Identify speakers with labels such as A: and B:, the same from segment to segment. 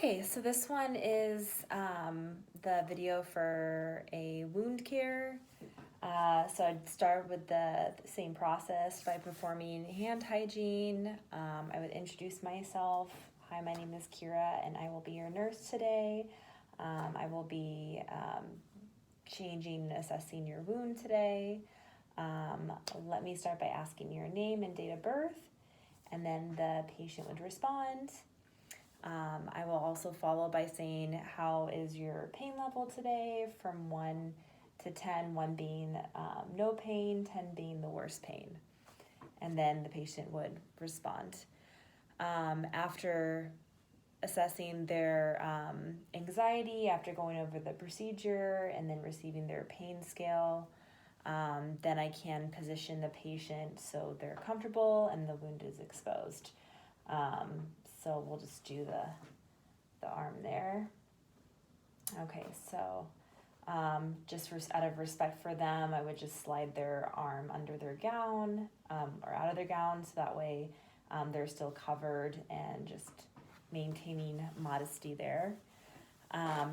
A: Okay, so this one is the video for a wound care. So I'd start with the same process by performing hand hygiene. I would introduce myself. Hi, my name is Kira, and I will be your nurse today. I will be changing and assessing your wound today. Let me start by asking your name and date of birth, and then the patient would respond. I will also follow by saying, how is your pain level today, from 1 to 10, 1 being no pain, 10 being the worst pain. And then the patient would respond. After assessing their anxiety, after going over the procedure and then receiving their pain scale, then I can position the patient so they're comfortable and the wound is exposed. So we'll just do the arm there. Okay, so just out of respect for them, I would just slide their arm under their gown or out of their gown, so that way they're still covered, and just maintaining modesty there.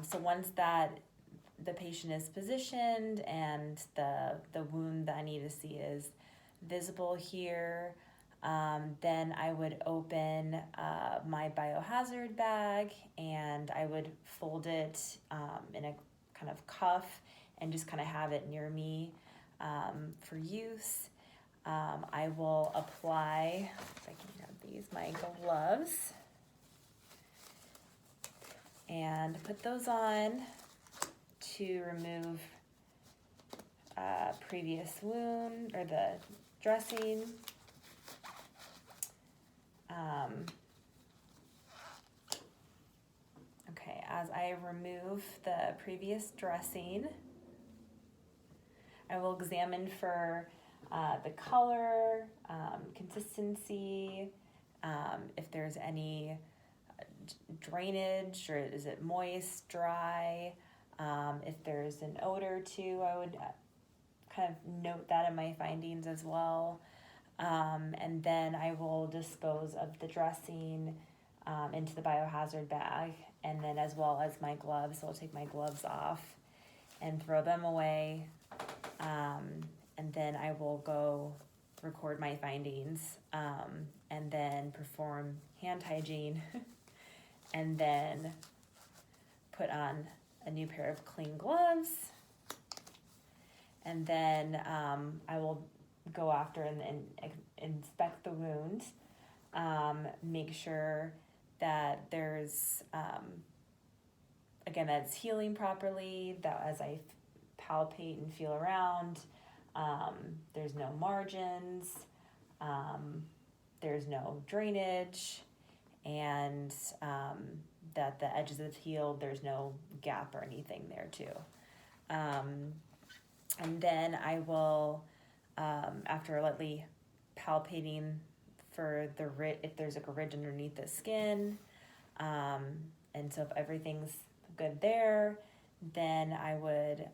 A: So once that the patient is positioned and the wound that I need to see is visible here, then I would open my biohazard bag, and I would fold it in a kind of cuff and just kind of have it near me for use. I will apply, if I can grab these, my gloves, and put those on to remove previous wound or the dressing. Okay, as I remove the previous dressing, I will examine for the color, consistency, if there's any drainage, or is it moist, dry, if there's an odor too, I would kind of note that in my findings as well. And then I will dispose of the dressing into the biohazard bag, and then as well as my gloves. So I'll take my gloves off and throw them away, and then I will go record my findings, and then perform hand hygiene, and then put on a new pair of clean gloves, and then I will go after and inspect the wound, make sure that there's, again, that it's healing properly, that as I palpate and feel around, there's no margins, there's no drainage, and that the edges have healed, there's no gap or anything there too. And then I will, after lightly palpating for if there's like a ridge underneath the skin, and so if everything's good there, then I would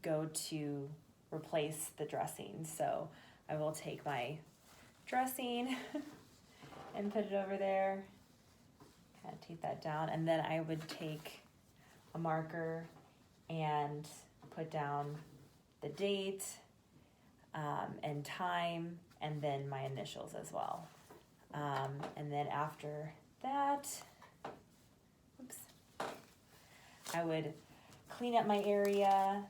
A: go to replace the dressing. So I will take my dressing and put it over there, kind of tape that down, and then I would take a marker and put down the date and time, and then my initials as well. And then after that, I would clean up my area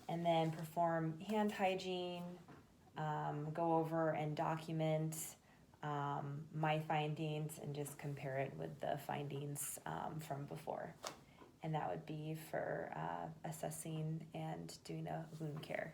A: and then perform hand hygiene, go over and document my findings, and just compare it with the findings from before. And that would be for assessing and doing a wound care.